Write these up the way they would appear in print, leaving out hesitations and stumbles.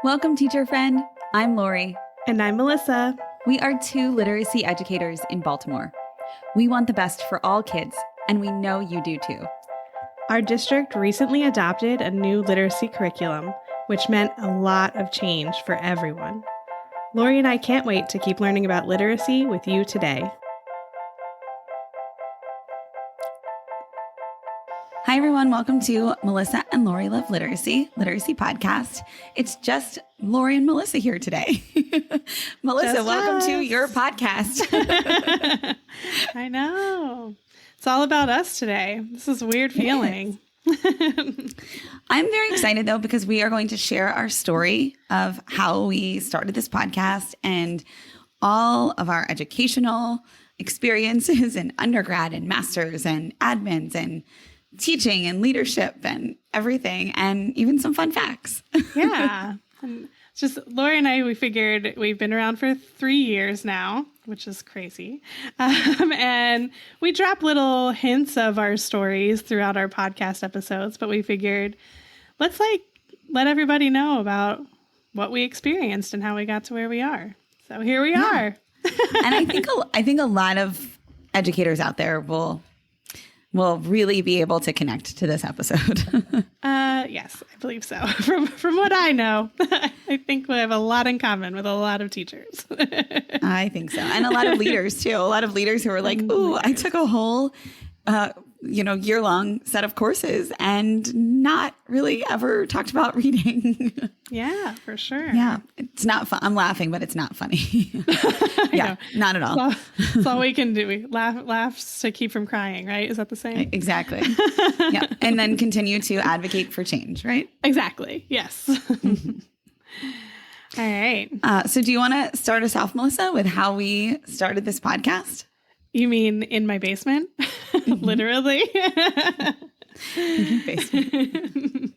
Welcome, teacher friend. I'm Lori. And I'm Melissa. We are two literacy educators in Baltimore. We want the best for all kids, and we know you do too. Our district recently adopted a new literacy curriculum, which meant a lot of change for everyone. Lori and I can't wait to keep learning about literacy with you today. Hi, everyone. Welcome to Melissa and Lori Love Literacy podcast. It's just Lori and Melissa here today. Melissa, Just welcome us. to your podcast. I know. It's all about us today. This is a weird feeling. I'm very excited, though, because we are going to share our story of how we started this podcast and all of our educational experiences in undergrad and masters and admins and teaching and leadership and everything, and even some fun facts. Yeah. And just Lori and I, we figured we've been around for 3 years now, which is crazy. And we drop little hints of our stories throughout our podcast episodes, but we figured let's let everybody know about what we experienced and how we got to where we are. So here we are. And I think a lot of educators out there will really be able to connect to this episode. Yes, I believe so. From what I know, I think we have a lot in common with a lot of teachers. I think so. And a lot of leaders too. A lot of leaders who are like, ooh, I took a whole, year-long set of courses and not really ever talked about reading. Yeah, for sure. Yeah. It's not fun. I'm laughing, but it's not funny. Yeah, not at all. That's all we can do. We laughs to keep from crying, right? Is that the same? Exactly. Yeah. And then continue to advocate for change, right? Exactly. Yes. All right. So do you want to start us off, Melissa, with how we started this podcast? You mean in my basement? Literally. Basement.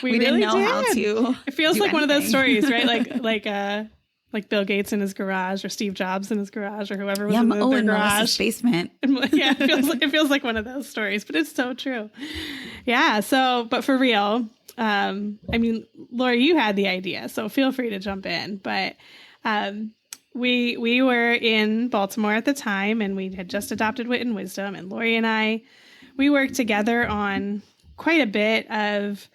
We really didn't know how to. It feels do like one of those anything. stories, right? Like Bill Gates in his garage, or Steve Jobs in his garage, or whoever was in their in garage. Melissa's basement. Yeah, it feels like one of those stories, but it's so true. Yeah. So, but for real, Lori, you had the idea, so feel free to jump in. But we were in Baltimore at the time, and we had just adopted Wit and Wisdom, and Lori and we worked together on quite a bit of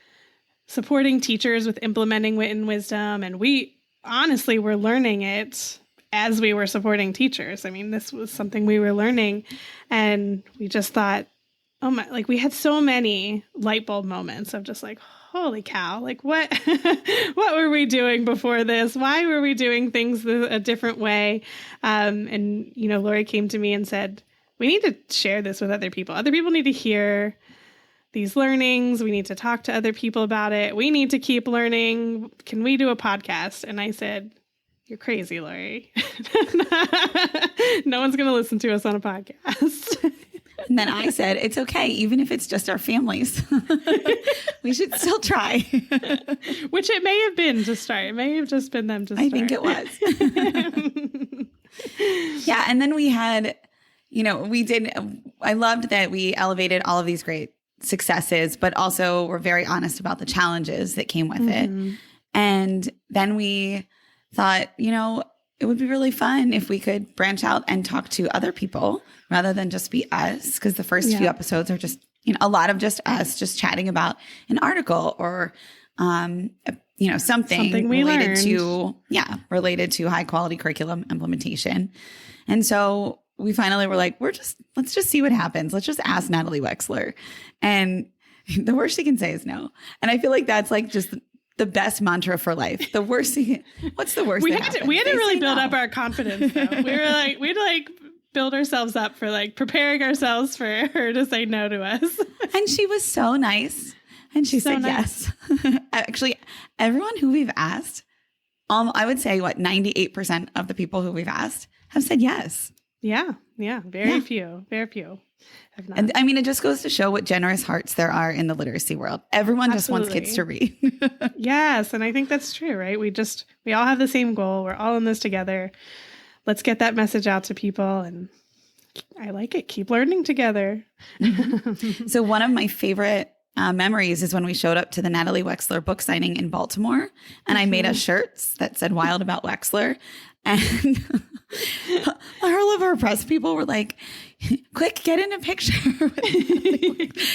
supporting teachers with implementing Wit and Wisdom, and we honestly were learning it as we were supporting teachers. I mean, this was something we were learning, and we just thought, oh my, like we had so many light bulb moments of just like, holy cow, like what were we doing before this? Why were we doing things a different way? And Lori came to me and said, we need to share this with other people. Other people need to hear these learnings. We need to talk to other people about it. We need to keep learning. Can we do a podcast? And I said, you're crazy, Lori. No one's going to listen to us on a podcast. And then I said, it's okay, even if it's just our families. We should still try. Which it may have been to start. It may have just been them to start. I think it was. Yeah. And then we had, I loved that we elevated all of these great successes, but also were very honest about the challenges that came with it. And then we thought, it would be really fun if we could branch out and talk to other people rather than just be us. Because the first few episodes are just, a lot of just us just chatting about an article or, something we related to high quality curriculum implementation. And so we finally were like, let's just see what happens. Let's just ask Natalie Wexler. And the worst she can say is no. And I feel like that's like just the best mantra for life. The worst what's the worst? We had to really build up our confidence though. We'd build ourselves up for preparing ourselves for her to say no to us. And she was so nice. And she said yes. Actually, everyone who we've asked, I would say 98% of the people who we've asked have said yes. Yeah. Very few. Have not. And I mean, it just goes to show what generous hearts there are in the literacy world. Everyone just wants kids to read. Yes. And I think that's true, right? We all have the same goal. We're all in this together. Let's get that message out to people. And I like it. Keep learning together. So one of my favorite memories is when we showed up to the Natalie Wexler book signing in Baltimore, and I made us shirts that said "Wild About Wexler," and all of our press people were like, "Quick, get in a picture,"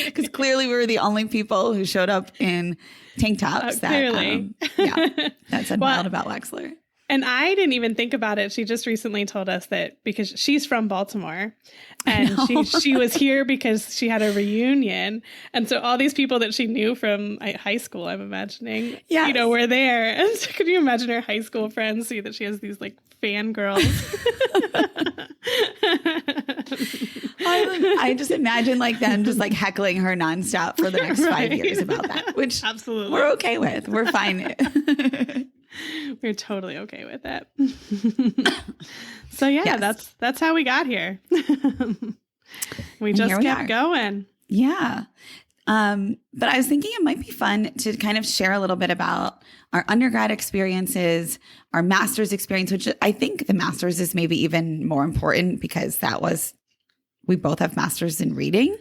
because clearly we were the only people who showed up in tank tops. Clearly, that said "Wild About Wexler." And I didn't even think about it. She just recently told us that because she's from Baltimore and she was here because she had a reunion. And so all these people that she knew from high school, I'm imagining, were there. And so could you imagine her high school friends see that she has these like fangirls? I just imagine like them just like heckling her nonstop for the next 5 years about that, which absolutely we're okay with. We're fine. We're totally okay with that. So that's how we got here. We just kept going. Yeah. But I was thinking it might be fun to kind of share a little bit about our undergrad experiences, our master's experience, which I think the master's is maybe even more important because we both have masters in reading.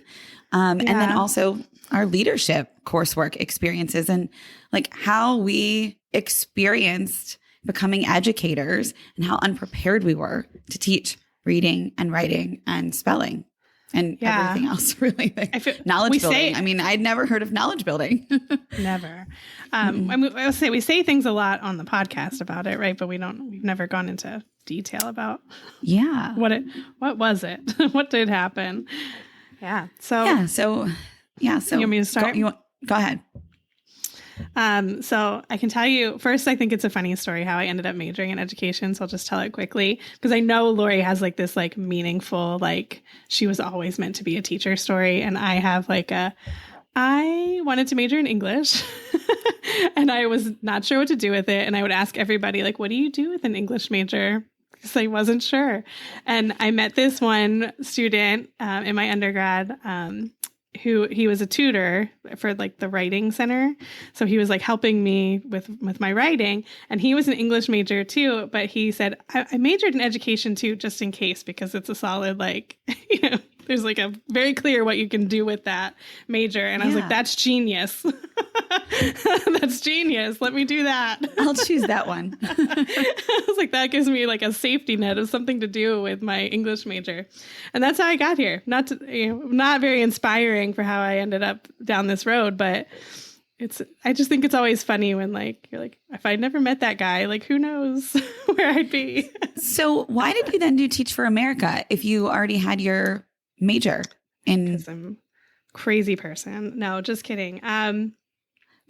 And then also our leadership coursework experiences and like how we experienced becoming educators and how unprepared we were to teach reading and writing and spelling and everything else, really. Knowledge building. I mean, I'd never heard of knowledge building. Never. I would say we say things a lot on the podcast about it, right? We've never gone into detail about what was it? What did happen? Yeah. So you want me to start? Go ahead. So I can tell you first, I think it's a funny story how I ended up majoring in education. So I'll just tell it quickly because I know Lori has like this like meaningful, like she was always meant to be a teacher story. And I have like I wanted to major in English and I was not sure what to do with it. And I would ask everybody like, what do you do with an English major? Because I wasn't sure. And I met this one student in my undergrad he was a tutor for like the writing center. So he was like helping me with my writing, and he was an English major too. But he said, I majored in education too, just in case, because it's a solid, like, there's like a very clear what you can do with that major. And I was like, that's genius. That's genius. Let me do that. I'll choose that one. I was like, that gives me like a safety net of something to do with my English major. And that's how I got here. Not very inspiring for how I ended up down this road, but I just think it's always funny when like, you're like, if I'd never met that guy, like who knows where I'd be. So why did you then do Teach for America if you already had your major in? Because I'm a crazy person. No, just kidding.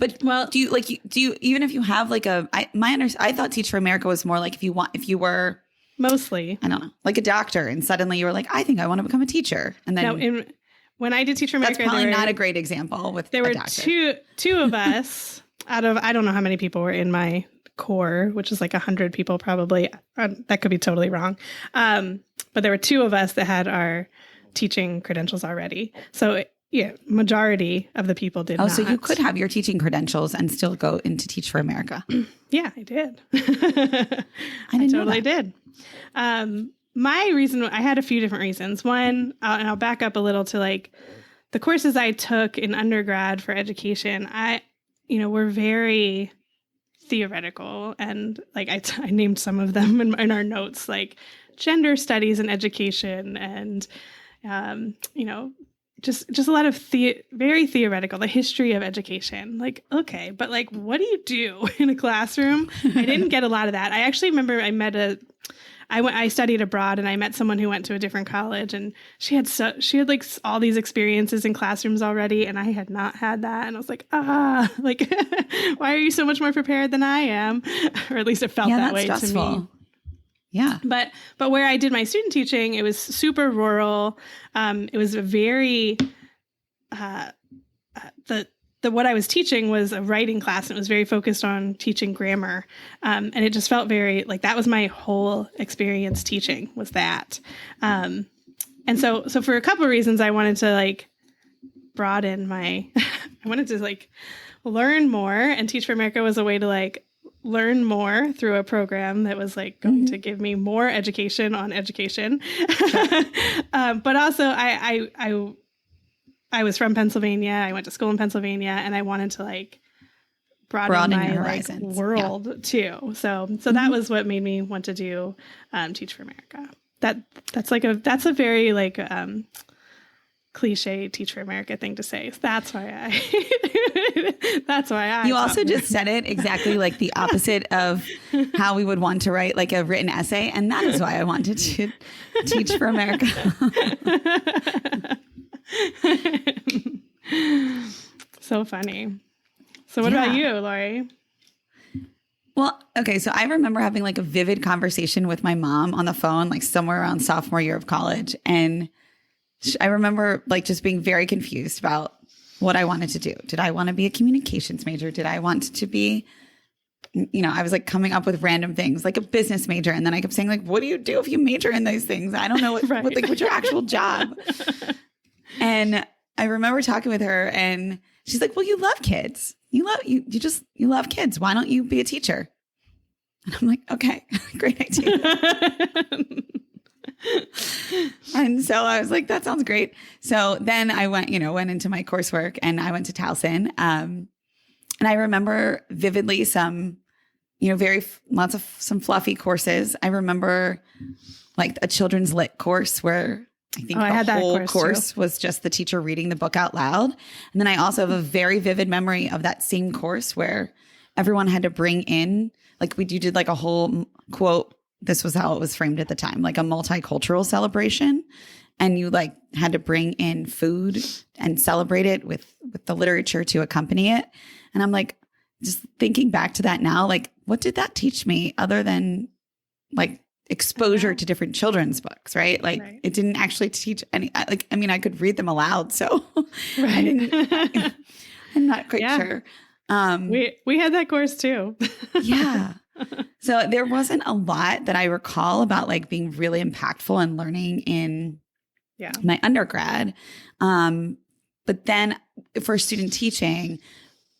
But do you even if you have like I thought Teach for America was more like if you were mostly, I don't know, like a doctor and suddenly you were like, I think I want to become a teacher. And then when I did Teach for America, that's probably not a great example with there were two of us out of, I don't know how many people were in my core, which is like 100 people probably. That could be totally wrong. But there were two of us that had our teaching credentials already. So majority of the people did not. So you could have your teaching credentials and still go into Teach for America. Yeah, I did. I totally did. My reason, I had a few different reasons. One, and I'll back up a little to like the courses I took in undergrad for education, were very theoretical. And like I named some of them in our notes, like gender studies in education and, just a lot of very theoretical, the history of education. Like, okay, but like, what do you do in a classroom? I didn't get a lot of that. I actually remember I studied abroad and I met someone who went to a different college and she had like all these experiences in classrooms already. And I had not had that. And I was like, like, why are you so much more prepared than I am? Or at least it felt that way stressful to me. Yeah. But where I did my student teaching, it was super rural. It was a very, what I was teaching was a writing class and it was very focused on teaching grammar. And it just felt very like that was my whole experience teaching was that. And so for a couple of reasons, I wanted to like broaden I wanted to like learn more, and Teach for America was a way to like learn more through a program that was like going to give me more education on education. Sure. But also I I was from Pennsylvania. I went to school in Pennsylvania, and I wanted to like broaden my your like horizons. world too. So that was what made me want to do Teach for America. That's a very like cliche Teach for America thing to say. So that's why I You also just said it exactly like the opposite of how we would want to write like a written essay, and that is why I wanted to Teach for America. So funny. So what about you, Lori? Well, okay. So I remember having like a vivid conversation with my mom on the phone, like somewhere around sophomore year of college. And I remember like just being very confused about what I wanted to do. Did I want to be a communications major? Did I want to be, I was like coming up with random things like a business major. And then I kept saying like, what do you do if you major in those things? I don't know what's your actual job. And I remember talking with her and she's like, well, you love kids. You love kids. Why don't you be a teacher? And I'm like, okay, great idea. And so I was like, that sounds great. So then I went into my coursework and I went to Towson. And I remember vividly some fluffy courses. I remember like a children's lit course where I think the whole course was just the teacher reading the book out loud. And then I also have a very vivid memory of that same course where everyone had to bring in, like you did like a whole quote. This was how it was framed at the time, like a multicultural celebration. And you like had to bring in food and celebrate it with the literature to accompany it. And I'm like, just thinking back to that now, like, what did that teach me other than like exposure to different children's books, right? Like It didn't actually teach any, like, I mean, I could read them aloud. So I'm not quite sure. We had that course too. Yeah. So there wasn't a lot that I recall about like being really impactful and learning in my undergrad. But then for student teaching,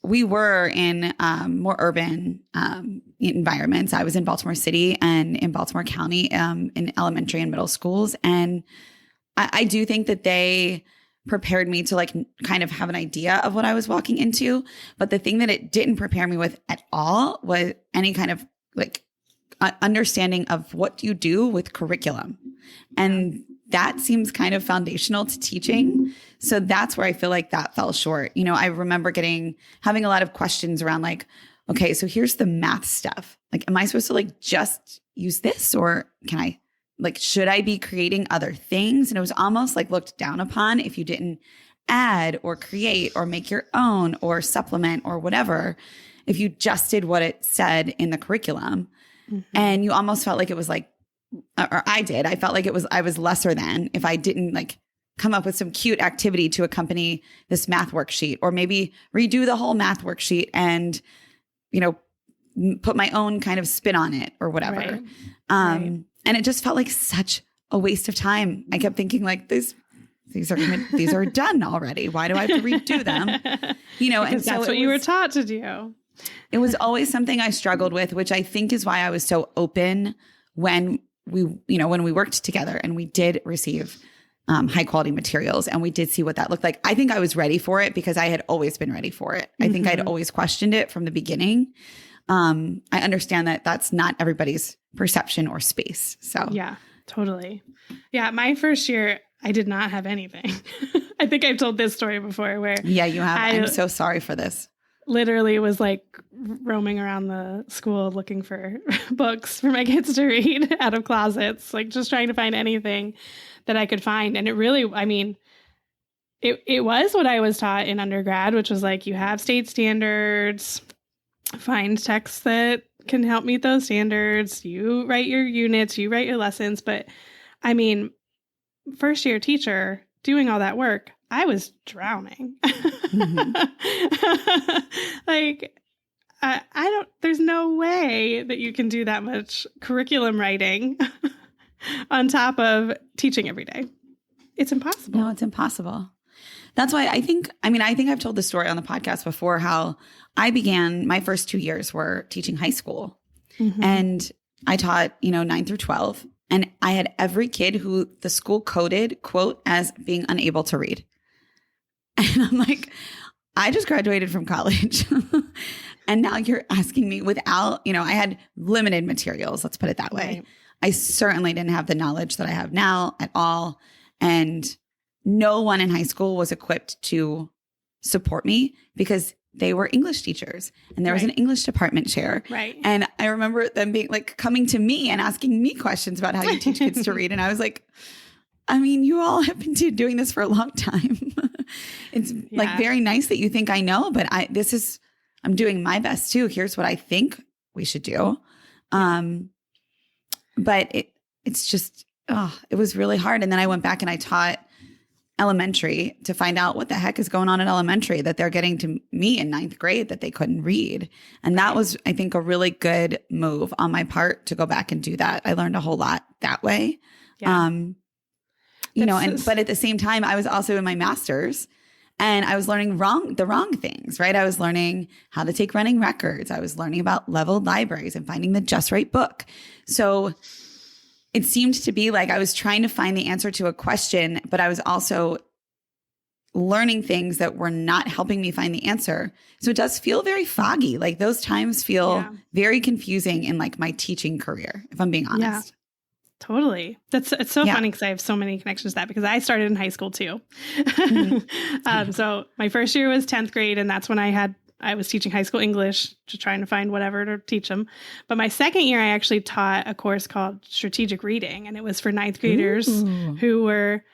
we were in more urban environments. I was in Baltimore City and in Baltimore County in elementary and middle schools. And I do think that they prepared me to like kind of have an idea of what I was walking into. But the thing that it didn't prepare me with at all was any kind of like understanding of what you do with curriculum. And that seems kind of foundational to teaching. So that's where I feel like that fell short. I remember having a lot of questions around like, okay, so here's the math stuff. Like, am I supposed to like just use this, or can I should I be creating other things? And it was almost like looked down upon if you didn't add or create or make your own or supplement or whatever, if you just did what it said in the curriculum. Mm-hmm. And you almost felt like it was like, or I felt like I was lesser than if I didn't like come up with some cute activity to accompany this math worksheet, or maybe redo the whole math worksheet and, put my own kind of spin on it or whatever. Right. And it just felt like such a waste of time. I kept thinking like these are done already. Why do I have to redo them? And so that's what you were taught to do. It was always something I struggled with, which I think is why I was so open when we worked together and we did receive high quality materials and we did see what that looked like. I think I was ready for it because I had always been ready for it. I think I'd always questioned it from the beginning. I understand that that's not everybody's perception or space. So yeah, totally. Yeah. My first year, I did not have anything. I think I've told this story before where you have. I'm so sorry for this. Literally was like roaming around the school looking for books for my kids to read out of closets, like just trying to find anything that I could find. And it really, I mean, it was what I was taught in undergrad, which was like, you have state standards, find texts that can help meet those standards. You write your units, you write your lessons. But I mean, first year teacher doing all that work, I was drowning. Mm-hmm. There's no way that you can do that much curriculum writing on top of teaching every day. It's impossible. No, it's impossible. That's why I think I've told this story on the podcast before, how I began, my first 2 years were teaching high school. Mm-hmm. And I taught, 9 through 12. And I had every kid who the school coded, quote, as being unable to read. And I'm like, I just graduated from college. And now you're asking me without, I had limited materials. Let's put it that way. Right. I certainly didn't have the knowledge that I have now at all. And no one in high school was equipped to support me because they were English teachers and there was an English department chair. Right. And I remember them being like coming to me and asking me questions about how you teach kids to read. And I was like, I mean, you all have been doing this for a long time. It's like very nice that you think I know, but I'm doing my best too. Here's what I think we should do. But it's just, it was really hard. And then I went back and I taught elementary to find out what the heck is going on in elementary, that they're getting to me in 9th grade that they couldn't read. And that was, I think, a really good move on my part to go back and do that. I learned a whole lot that way. Yeah. But at the same time, I was also in my master's and I was learning the wrong things, right? I was learning how to take running records. I was learning about leveled libraries and finding the just right book. So it seemed to be like I was trying to find the answer to a question, but I was also learning things that were not helping me find the answer. So it does feel very foggy. Like those times feel very confusing in like my teaching career, if I'm being honest. Yeah. Totally. It's so funny because I have so many connections to that because I started in high school too. So my first year was 10th grade and that's when I was teaching high school English, just trying to find whatever to teach them. But my second year, I actually taught a course called strategic reading, and it was for 9th graders who were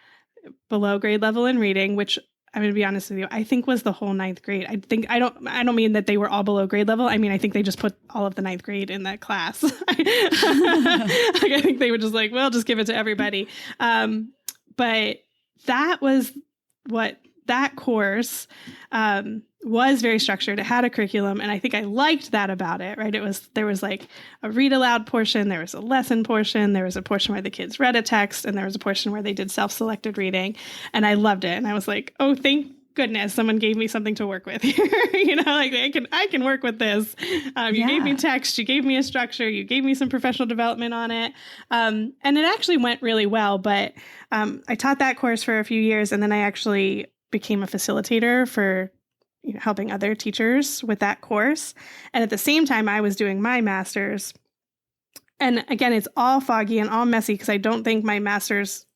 below grade level in reading, which I'm going to be honest with you, I think was the whole 9th grade. I don't mean that they were all below grade level. I mean, I think they just put all of the 9th grade in that class. I think they were just like, well, just give it to everybody. But that was what that course was very structured. It had a curriculum, and I think I liked that about it, right? There was like a read aloud portion, there was a lesson portion, there was a portion where the kids read a text, and there was a portion where they did self-selected reading, and I loved it. And I was like, oh, thank goodness someone gave me something to work with here. Like I can work with this. You gave me text, you gave me a structure, you gave me some professional development on it. And it actually went really well, but I taught that course for a few years, and then I actually became a facilitator for helping other teachers with that course. And at the same time, I was doing my master's. And again, it's all foggy and all messy because I don't think my master's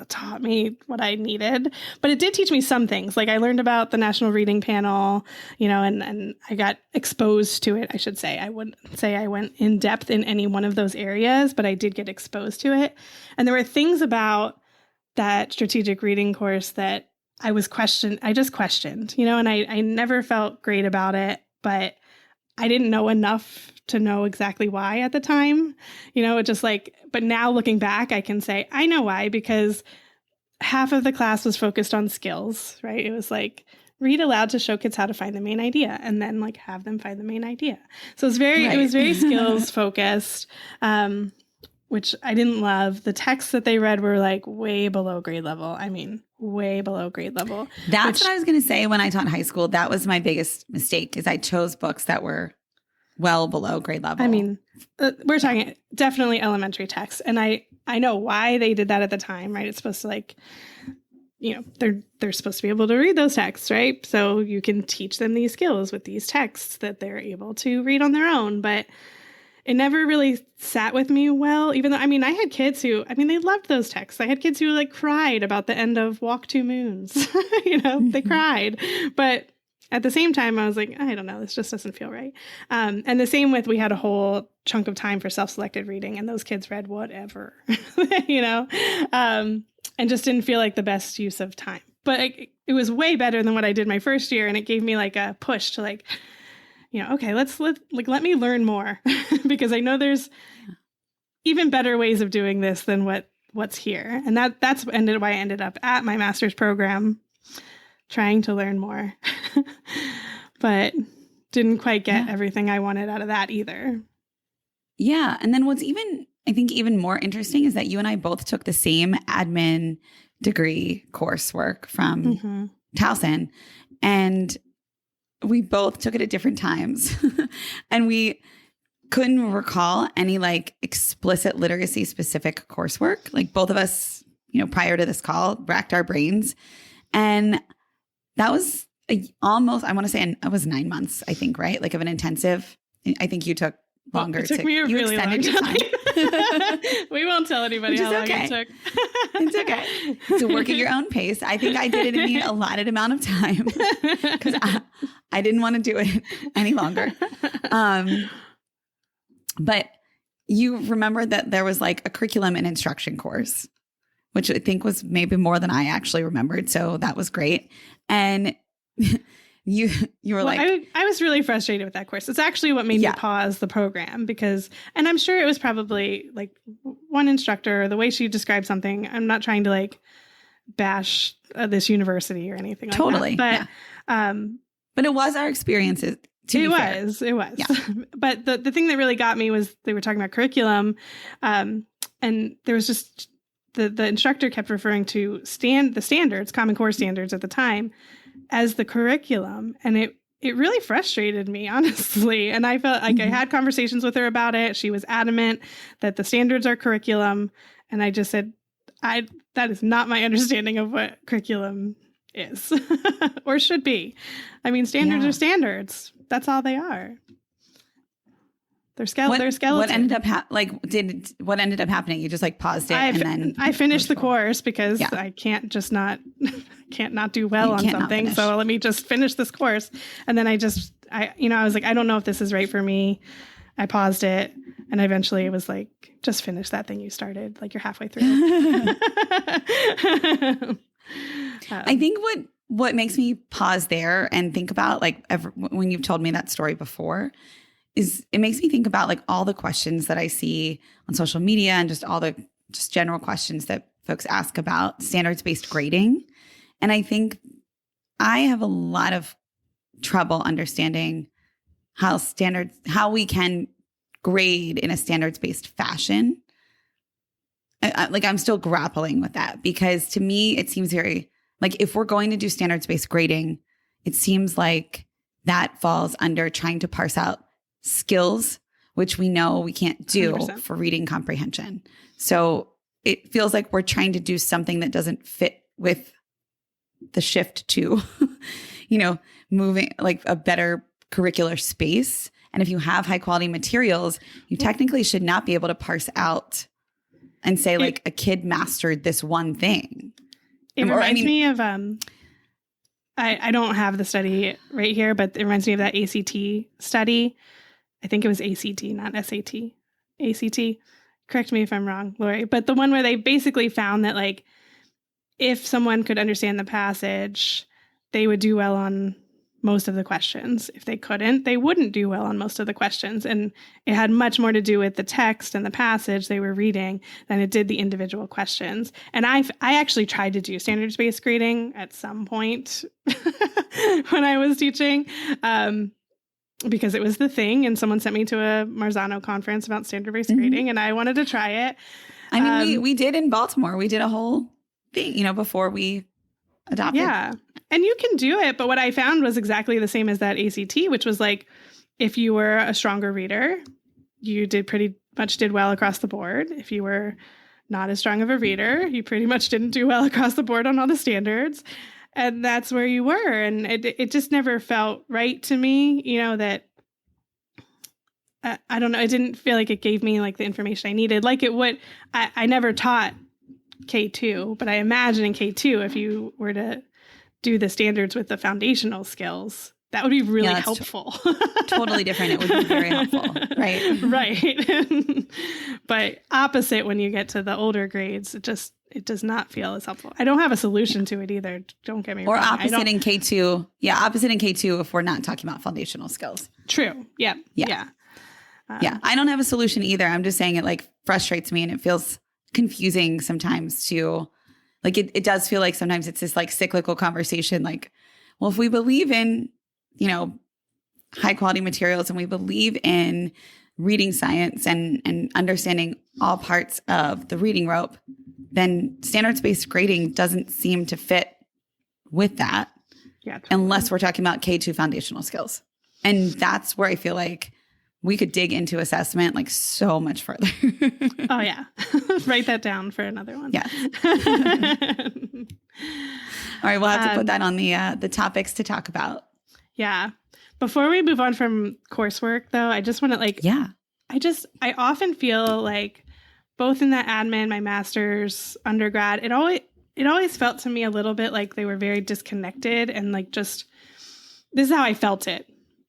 taught me what I needed, but it did teach me some things. Like I learned about the National Reading Panel, and I got exposed to it, I should say. I wouldn't say I went in depth in any one of those areas, but I did get exposed to it. And there were things about that strategic reading course that I just questioned, and I never felt great about it, but I didn't know enough to know exactly why at the time, it just like, but now looking back, I can say, I know why, because half of the class was focused on skills, right? It was like, read aloud to show kids how to find the main idea and then like have them find the main idea. So it was very skills focused, which I didn't love. The texts that they read were like way below grade level. I mean, way below grade level. That's what I was going to say when I taught high school. That was my biggest mistake is I chose books that were well below grade level. I mean, we're talking definitely elementary texts. And I know why they did that at the time, right? It's supposed to like, they're supposed to be able to read those texts, right? So you can teach them these skills with these texts that they're able to read on their own. But it never really sat with me well, even though, I had kids who, they loved those texts. I had kids who like cried about the end of Walk Two Moons, they cried. But at the same time, I was like, I don't know, this just doesn't feel right. And the same we had a whole chunk of time for self-selected reading and those kids read whatever, and just didn't feel like the best use of time. But it was way better than what I did my first year. And it gave me like a push to like, okay, let me learn more because I know there's even better ways of doing this than what's here. And that's why I ended up at my master's program trying to learn more, but didn't quite get everything I wanted out of that either. Yeah. And then what's I think even more interesting is that you and I both took the same admin degree coursework from Towson, and we both took it at different times and we couldn't recall any like explicit literacy specific coursework. Like both of us, prior to this call, racked our brains. And that was almost, I want to say it was 9 months, I think, right? Like of an intensive. I think you took longer. It took me a really long time. We won't tell anybody how long it took. It's okay. So work at your own pace. I think I did it in the allotted amount of time because I didn't want to do it any longer. But you remember that there was like a curriculum and instruction course, which I think was maybe more than I actually remembered. So that was great. And you were like, I was really frustrated with that course. It's actually what made me pause the program because, and I'm sure it was probably like one instructor, the way she described something. I'm not trying to like bash this university or anything like totally, that. But it was our experiences. It was. Yeah. But the thing that really got me was they were talking about curriculum, and there was just the instructor kept referring to the standards, Common Core standards at the time, as the curriculum. And it really frustrated me, honestly. And I felt like I had conversations with her about it. She was adamant that the standards are curriculum. And I just said, that is not my understanding of what curriculum is or should be. I mean, standards are standards. That's all they are. They're skeletons. What ended up what ended up happening? You just like paused it and then I finished the course because I can't just not do well on something. So let me just finish this course. And then I was like, I don't know if this is right for me. I paused it and eventually it was like, just finish that thing you started. Like you're halfway through. I think what makes me pause there and think about like when you've told me that story before is it makes me think about like all the questions that I see on social media and just all the general questions that folks ask about standards-based grading. And I think I have a lot of trouble understanding how we can grade in a standards-based fashion. I'm still grappling with that because to me, it seems very like if we're going to do standards-based grading, it seems like that falls under trying to parse out skills, which we know we can't do 100%. For reading comprehension. So it feels like we're trying to do something that doesn't fit with the shift to, moving like a better curricular space. And if you have high quality materials, you technically should not be able to parse out and say like a kid mastered this one thing. It reminds me of, I don't have the study right here, but it reminds me of that ACT study. I think it was ACT, not SAT. ACT. Correct me if I'm wrong, Lori. But the one where they basically found that like if someone could understand the passage, they would do well on most of the questions. If they couldn't, they wouldn't do well on most of the questions. And it had much more to do with the text and the passage they were reading than it did the individual questions. And I actually tried to do standards-based grading at some point when I was teaching. Because it was the thing and someone sent me to a Marzano conference about standard-based grading and I wanted to try it. I mean, we did in Baltimore. We did a whole thing, before we adopted. Yeah. And you can do it. But what I found was exactly the same as that ACT, which was like, if you were a stronger reader, you pretty much did well across the board. If you were not as strong of a reader, you pretty much didn't do well across the board on all the standards. And that's where you were. And it just never felt right to me, that I don't know. It didn't feel like it gave me like the information I needed. Like it would, I never taught K2, but I imagine in K2, if you were to do the standards with the foundational skills, that would be really helpful. Totally different. It would be very helpful. Right. Right. But opposite when you get to the older grades, it does not feel as helpful. I don't have a solution to it either. Don't get me wrong. Or opposite in K2. Yeah, opposite in K2 if we're not talking about foundational skills. True. Yeah. Yeah. I don't have a solution either. I'm just saying it like frustrates me and it feels confusing sometimes to like it does feel like sometimes it's this like cyclical conversation like, well, if we believe in, high quality materials and we believe in reading science and understanding all parts of the reading rope, then standards-based grading doesn't seem to fit with that unless we're talking about K2 foundational skills. And that's where I feel like we could dig into assessment like so much further. Oh, yeah. Write that down for another one. Yeah. All right, we'll have to put that on the topics to talk about. Yeah. Before we move on from coursework, though, I just want to I often feel like both in that admin, my master's, undergrad, it always felt to me a little bit like they were very disconnected and like just, this is how I felt it.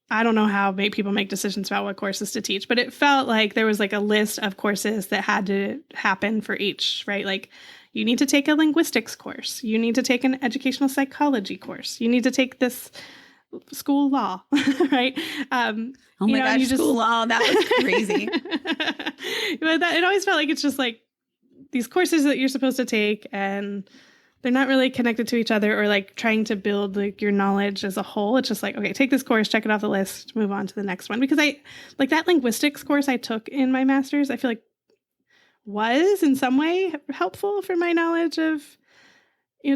I don't know how people make decisions about what courses to teach, but it felt like there was like a list of courses that had to happen for each, right? Like you need to take a linguistics course. You need to take an educational psychology course. You need to take this school law, right? Oh my gosh, school law, that was crazy. But it always felt like it's just like these courses that you're supposed to take and they're not really connected to each other or like trying to build like your knowledge as a whole. It's just like, okay, take this course, check it off the list, move on to the next one. Because I like that linguistics course I took in my master's, I feel like was in some way helpful for my knowledge of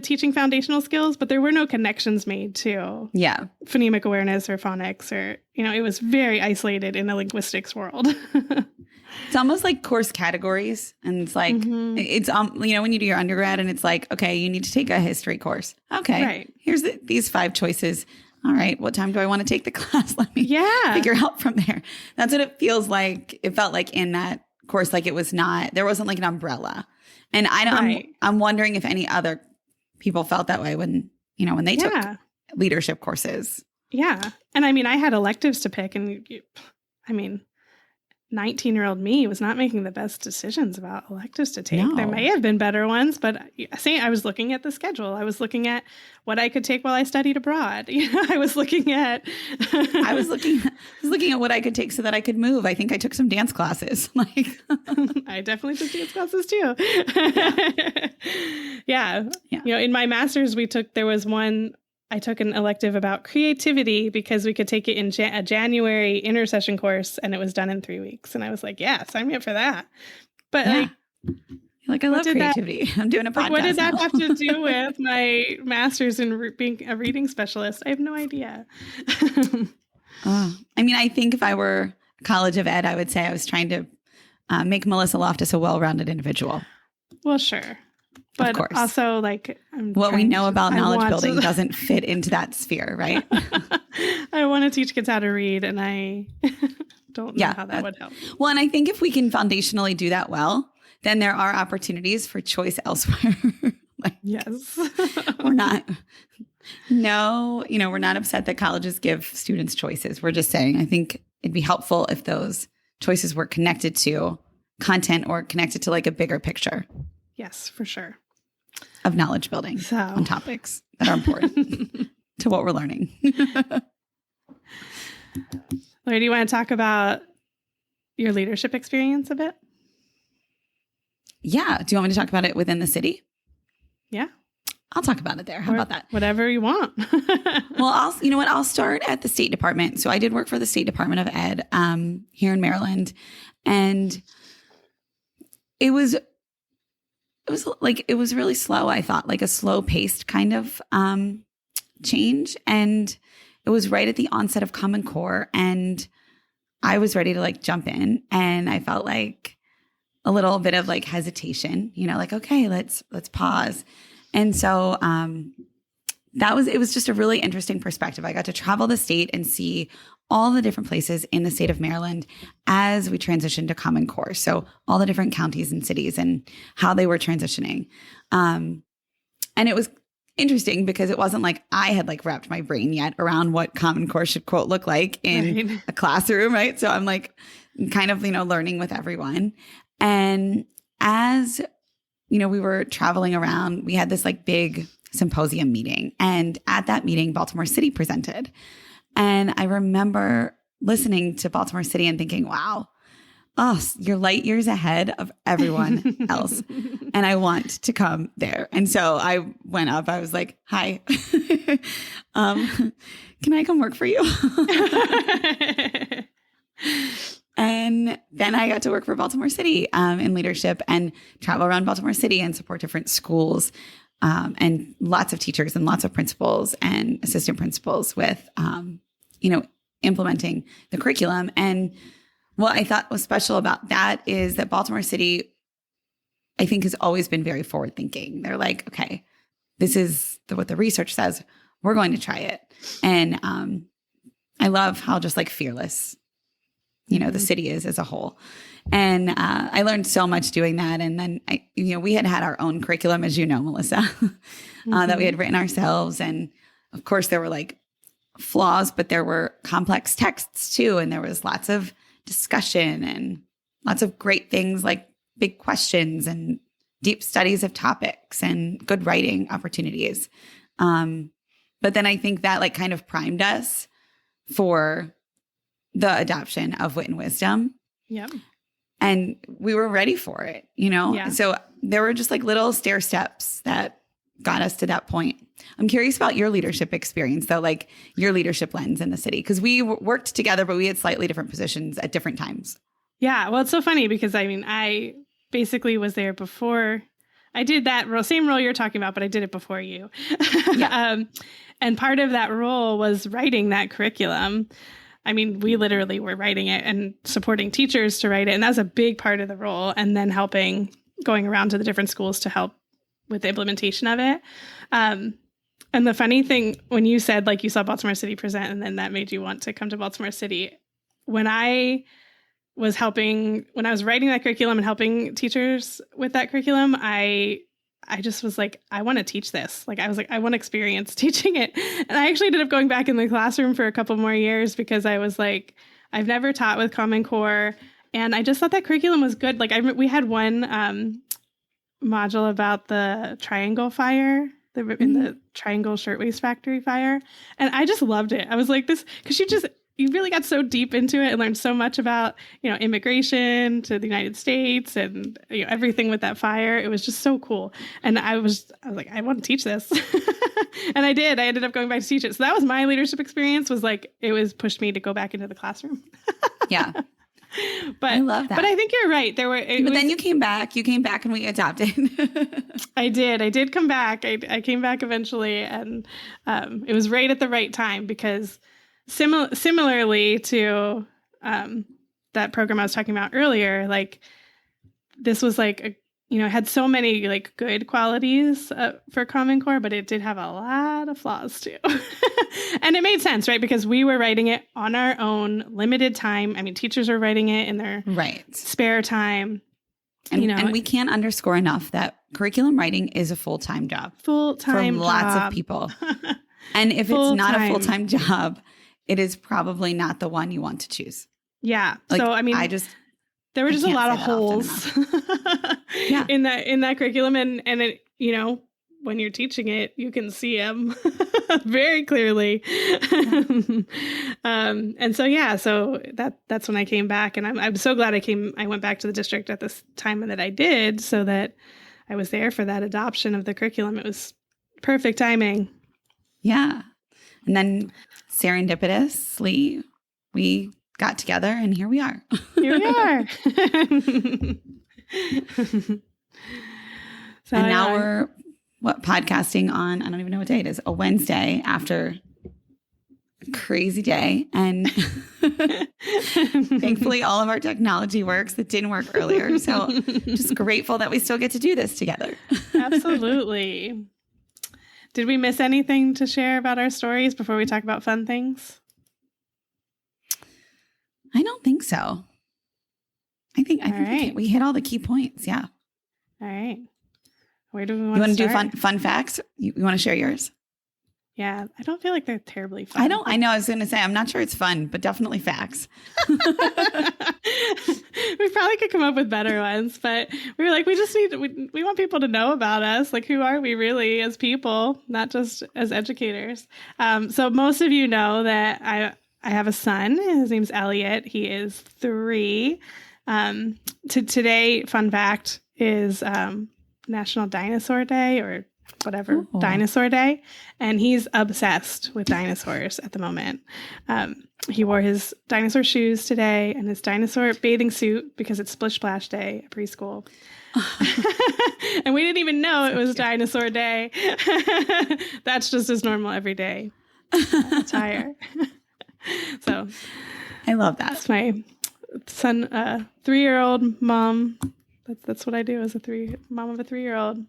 teaching foundational skills, but there were no connections made to phonemic awareness or phonics or, it was very isolated in the linguistics world. It's almost like course categories. And it's like, it's, when you do your undergrad and it's like, okay, you need to take a history course. Okay. Right. Here's these 5 choices. All right. What time do I want to take the class? Let me figure out from there. That's what it feels like. It felt like in that course, like it was not, there wasn't like an umbrella. And I'm wondering if any other people felt that way when they took leadership courses. Yeah. And I mean, I had electives to pick and 19-year-old me was not making the best decisions about electives to take. No. There may have been better ones, but I was looking at the schedule. I was looking at what I could take while I studied abroad. I was looking at I was looking at what I could take so that I could move. I think I took some dance classes. I definitely took dance classes too. Yeah. In my master's I took an elective about creativity because we could take it in a January intersession course and it was done in 3 weeks. And I was like, yeah, sign me up for that. But I love creativity. I'm doing a podcast. What did that have to do with my master's in being a reading specialist? I have no idea. I think if I were College of Ed, I would say I was trying to make Melissa Loftus a well-rounded individual. Well, sure. But also, like, what we know about knowledge building doesn't fit into that sphere, right? I want to teach kids how to read, and I don't know how that would help. Well, and I think if we can foundationally do that well, then there are opportunities for choice elsewhere. Yes. We're not upset that colleges give students choices. We're just saying, I think it'd be helpful if those choices were connected to content or connected to like a bigger picture. Yes, for sure. Of knowledge building on topics that are important to what we're learning. Lori, do you want to talk about your leadership experience a bit? Yeah. Do you want me to talk about it within the city? Yeah. I'll talk about it there. How about that? Whatever you want. Well, I'll start at the State Department. So I did work for the State Department of Ed here in Maryland. And it was really slow, I thought, like a slow paced kind of change. And it was right at the onset of Common Core. And I was ready to like jump in. And I felt like a little bit of like hesitation, like, okay, let's pause. And so it was just a really interesting perspective. I got to travel the state and see all the different places in the state of Maryland as we transitioned to Common Core. So all the different counties and cities and how they were transitioning. And it was interesting because it wasn't like I had like wrapped my brain yet around what Common Core should quote look like in a classroom, right? So I'm like kind of, learning with everyone. And as, we were traveling around, we had this like big symposium meeting. And at that meeting, Baltimore City presented. And I remember listening to Baltimore City and thinking, wow, you're light years ahead of everyone else. And I want to come there. And so I went up. I was like, hi, can I come work for you? And then I got to work for Baltimore City in leadership and travel around Baltimore City and support different schools and lots of teachers and lots of principals and assistant principals with implementing the curriculum. And what I thought was special about that is that Baltimore City, I think, has always been very forward thinking. They're like, okay, this is what the research says. We're going to try it. And I love how just like fearless, the city is as a whole. And I learned so much doing that. And then, we had our own curriculum, as you know, Melissa, that we had written ourselves. And of course, there were like flaws, but there were complex texts too. And there was lots of discussion and lots of great things like big questions and deep studies of topics and good writing opportunities. But then I think that like kind of primed us for the adoption of Wit and Wisdom. Yep. And we were ready for it, Yeah. So there were just like little stair steps that got us to that point. I'm curious about your leadership experience, though, like your leadership lens in the city, because we worked together, but we had slightly different positions at different times. Yeah. Well, it's so funny because I basically was there before I did that same role you're talking about, but I did it before you. Yeah. And part of that role was writing that curriculum. I mean, we literally were writing it and supporting teachers to write it. And that was a big part of the role. And then going around to the different schools to help with the implementation of it. And the funny thing, when you said like you saw Baltimore City present and then that made you want to come to Baltimore City, when I was writing that curriculum and helping teachers with that curriculum, I just was like, I want to teach this. Like, I was like, I want experience teaching it. And I actually ended up going back in the classroom for a couple more years because I was like, I've never taught with Common Core. And I just thought that curriculum was good. Like we had one module about the triangle fire, in the Triangle Shirtwaist Factory fire. And I just loved it. I was like this, because you really got so deep into it and learned so much about, immigration to the United States and everything with that fire. It was just so cool. And I was like, I want to teach this. And I did. I ended up going back to teach it. So that was my leadership experience, was like, it was pushed me to go back into the classroom. Yeah. But I love that. But I think you're right. Then you came back and we adopted. I did come back. I came back eventually. And it was right at the right time because similarly to that program I was talking about earlier, like this was like, had so many like good qualities for Common Core, but it did have a lot of flaws too. And it made sense, right? Because we were writing it on our own limited time. I mean, teachers are writing it in their spare time. And we can't underscore enough that curriculum writing is a full-time job. Full-time for job. Lots of people. And if it's not a full-time job, it is probably not the one you want to choose. Yeah. Like, so, I mean, there were just a lot of holes in that curriculum. And it, when you're teaching it, you can see them very clearly. And so that's when I came back, and I'm so glad I went back to the district at this time that I did, so that I was there for that adoption of the curriculum. It was perfect timing. Yeah. And then serendipitously, we got together and here we are. Here we are. And now we're podcasting on, I don't even know what day it is, a Wednesday after a crazy day. And thankfully all of our technology works that didn't work earlier. So just grateful that we still get to do this together. Absolutely. Did we miss anything to share about our stories before we talk about fun things? I don't think so. I think we hit all the key points. Yeah. All right. Where do we want to start? You want to do fun facts? You want to share yours? Yeah. I don't feel like they're terribly fun. I know. I was going to say, I'm not sure it's fun, but definitely facts. We probably could come up with better ones, but we were like, we want people to know about us. Like, who are we really as people, not just as educators? So most of you know that I have a son. His name's Elliot. He is 3. Today, fun fact, is National Dinosaur Day, or whatever, Dinosaur Day. And he's obsessed with dinosaurs at the moment. He wore his dinosaur shoes today and his dinosaur bathing suit because it's Splish Splash Day at preschool. And we didn't even know it was Dinosaur Day. That's just his normal everyday attire. So I love that. That's my son, 3-year-old mom. That's what I do as a mom of a 3-year-old.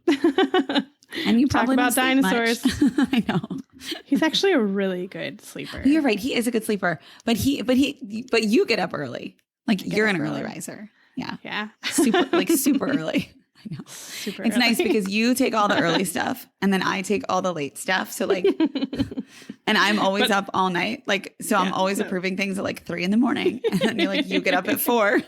And you Talk probably about don't sleep dinosaurs. much. I know. He's actually a really good sleeper. You're right. He is a good sleeper, but you get up early. Like you're an early riser. Yeah. Yeah. Super early. I know. Super It's early. nice because you take all the early stuff and then I take all the late stuff. So like, and I'm always up all night. Like, so I'm always approving things at like 3 a.m. And then you're like, you get up at 4.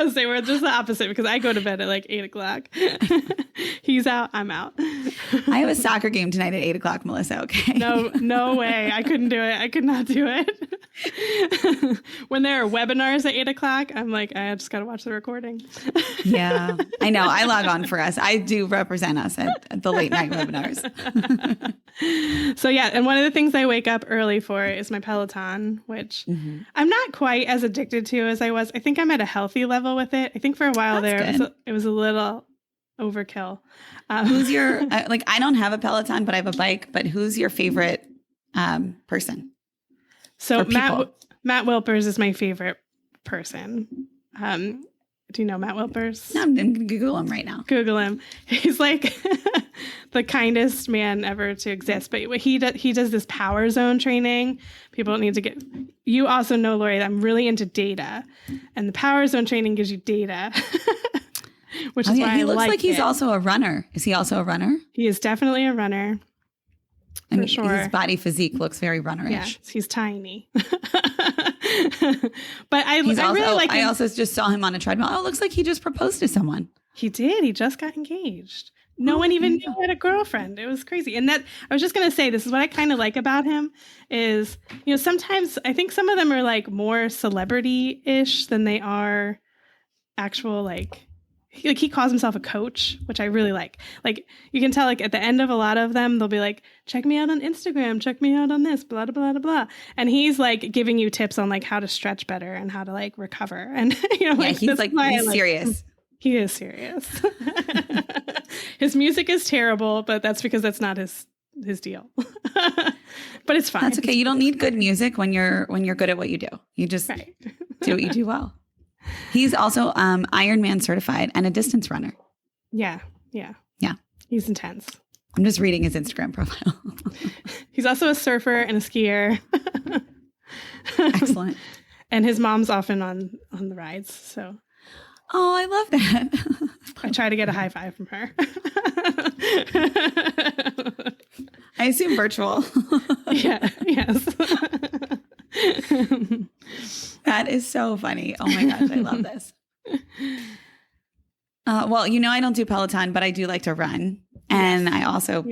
I'll say we're just the opposite because I go to bed at like 8:00. He's out, I'm out. I have a soccer game tonight at 8:00, Melissa. Okay. No way. I couldn't do it. I could not do it. When there are webinars at 8:00, I'm like, I just got to watch the recording. Yeah, I know. I log on for us. I do represent us at the late night webinars. So yeah, and one of the things I wake up early for is my Peloton, which I'm not quite as addicted to as I was. I think I'm at a healthy level with it. I think for a while it was a little overkill. Who's your like? I don't have a Peloton, but I have a bike. But who's your favorite person? So Matt Wilpers is my favorite person. Do you know Matt Wilpers? No, I'm going to Google him right now. Google him. He's like the kindest man ever to exist. But he does this power zone training. People need to get. You also know, Lori, that I'm really into data, and the power zone training gives you data, which is why he looks like he's it. also a runner. Is he also a runner? He is definitely a runner. For sure. His body physique looks very runnerish. Yeah, he's tiny. But I really like him. I also just saw him on a treadmill. Oh, it looks like he just proposed to someone. He did. He just got engaged. No one even knew he had a girlfriend. It was crazy. And that I was just going to say, this is what I kind of like about him is, sometimes I think some of them are like more celebrity-ish than they are actual he calls himself a coach, which I really like. Like you can tell like at the end of a lot of them, they'll be like, check me out on Instagram, check me out on this, blah, blah, blah, blah. And he's like giving you tips on like how to stretch better and how to like recover. And he's serious. He is serious. His music is terrible, but that's because that's not his deal. But it's fine. That's okay. You don't need good music when you're good at what you do. You just do what you do well. He's also Ironman certified and a distance runner. Yeah. He's intense. I'm just reading his Instagram profile. He's also a surfer and a skier. Excellent. And his mom's often on the rides. So. Oh, I love that. I try to get a high five from her. I assume virtual. Yes. That is so funny. Oh my gosh, I love this. Well, I don't do Peloton, but I do like to run. And I also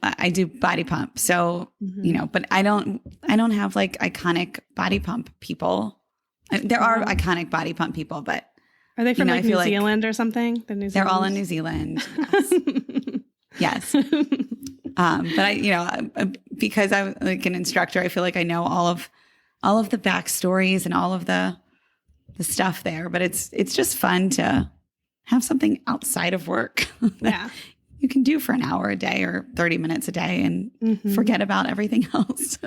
I do body pump. So, but I don't have like iconic body pump people. There are iconic body pump people, but are they from New Zealand or something? They're all in New Zealand. Yes. Yes. But I, because I'm like an instructor, I feel like I know all of the backstories and all of the stuff there. But it's just fun to have something outside of work that you can do for an hour a day or 30 minutes a day and forget about everything else.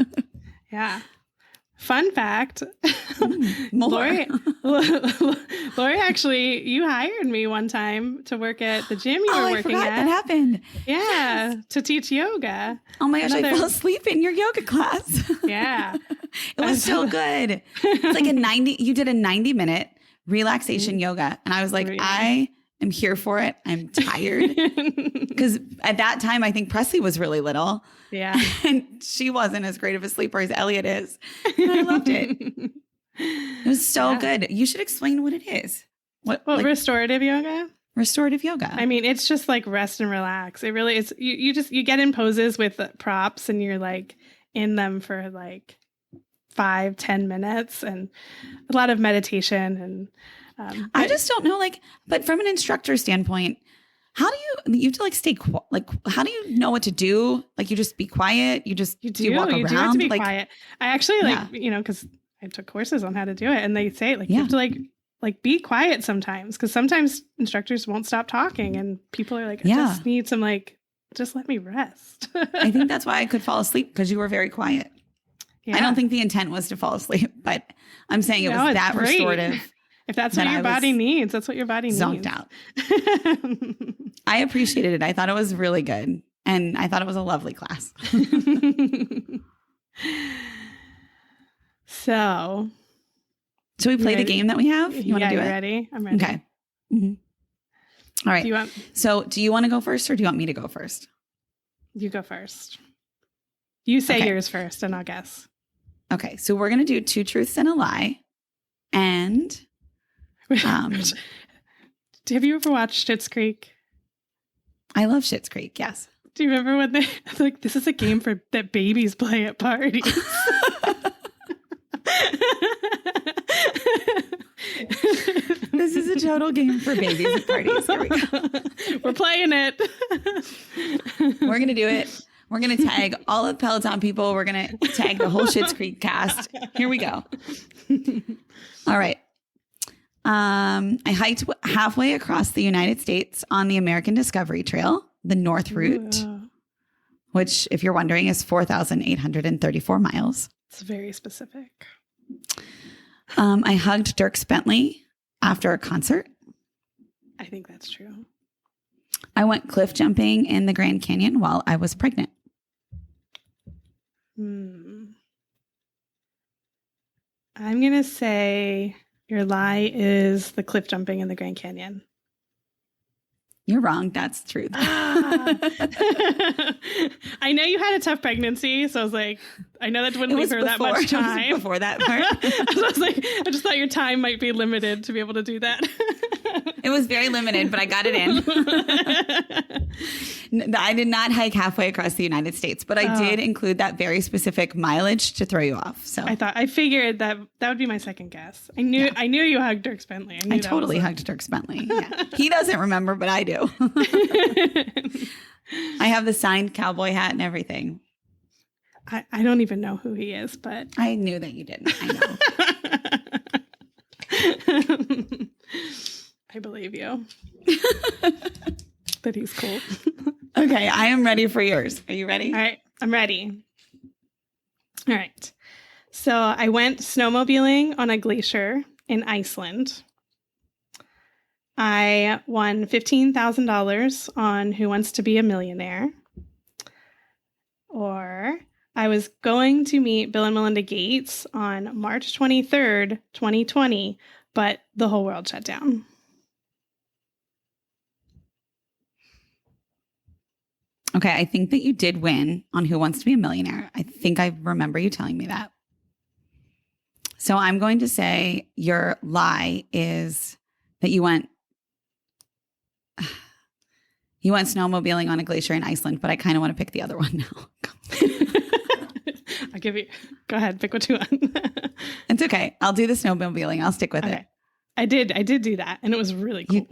Yeah. Fun fact. More. Lori, actually, you hired me one time to work at the gym you were working at. That happened. Yeah, yes. To teach yoga. Oh my gosh, I fell asleep in your yoga class. Yeah. It was so good. It's like you did a 90-minute relaxation yoga. And I was like, I am here for it. I'm tired. Because at that time, I think Presley was really little. Yeah. And she wasn't as great of a sleeper as Elliot is. And I loved it. It was so good. You should explain what it is. Restorative yoga? Restorative yoga. I mean, it's just like rest and relax. It really is. You get in poses with props and you're like in them for like 5-10 minutes and a lot of meditation. And I just don't know, but from an instructor standpoint, how do you have to stay how do you know what to do? Like you just be quiet. Do you walk around? You do have to be quiet. I actually because I took courses on how to do it, and they say you have to be quiet sometimes, because sometimes instructors won't stop talking and people are like, I just need some just let me rest. I think that's why I could fall asleep, because you were very quiet. Yeah. I don't think the intent was to fall asleep, but I'm saying it was that restorative. If that's what your body needs, that's what your body needs. Zonked out. I appreciated it. I thought it was really good. And I thought it was a lovely class. So, should we play the game that we have? You want to do it? Ready? I'm ready. Okay. All right. Do you want to go first or do you want me to go first? You go first. You say yours first and I'll guess. Okay. So we're going to do 2 truths and a lie. And have you ever watched Schitt's Creek? I love Schitt's Creek. Yes. Do you remember when they like, this is a game that babies play at parties? This is a total game for babies at parties. Here we go. We're playing it. We're going to do it. We're going to tag all of the Peloton people. We're going to tag the whole Schitt's Creek cast. Here we go. All right. I hiked halfway across the United States on the American Discovery Trail, the North Route, which, if you're wondering, is 4,834 miles. It's very specific. I hugged Dirk Bentley after a concert. I think that's true. I went cliff jumping in the Grand Canyon while I was pregnant. I'm going to say your lie is the cliff jumping in the Grand Canyon. You're wrong. That's the truth. I know you had a tough pregnancy, so I was like, I know that wouldn't leave her that much time. Before that part. I was like, I just thought your time might be limited to be able to do that. It was very limited, but I got it in. I did not hike halfway across the United States, but I did include that very specific mileage to throw you off. So I figured that would be my second guess. I knew you hugged Dirk Bentley. I totally hugged Dirk Bentley. Yeah. He doesn't remember, but I do. I have the signed cowboy hat and everything. I don't even know who he is, but I knew that you didn't. I know. I believe you. That he's cool. Okay, I am ready for yours. Are you ready? All right, I'm ready. All right. So I went snowmobiling on a glacier in Iceland. I won $15,000 on Who Wants to Be a Millionaire. Or I was going to meet Bill and Melinda Gates on March 23rd, 2020, but the whole world shut down. Okay, I think that you did win on Who Wants to Be a Millionaire. I think I remember you telling me that. So I'm going to say your lie is that you went snowmobiling on a glacier in Iceland, but I kind of want to pick the other one now. I'll give you, go ahead, pick what you want. It's okay. I'll do the snowmobiling. I'll stick with it. I did do that, and it was really cool.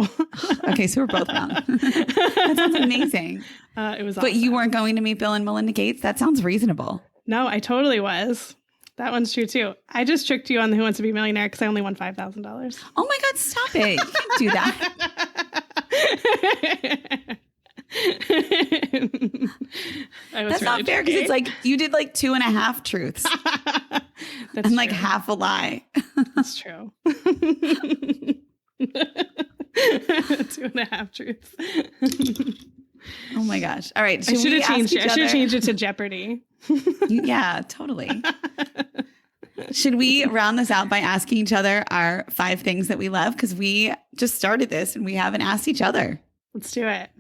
Okay, so we're both wrong. That sounds amazing. It was awesome. But you weren't going to meet Bill and Melinda Gates? That sounds reasonable. No, I totally was. That one's true, too. I just tricked you on the Who Wants to Be a Millionaire because I only won $5,000. Oh, my God, stop it. You can't do that. That's really not fair because it's like you did like 2.5 truths. That's and like half a lie. That's true. 2.5 truths. Oh my gosh. All right. I should have changed it to Jeopardy. Yeah, totally. Should we round this out by asking each other our 5 things that we love? Because we just started this and we haven't asked each other. Let's do it.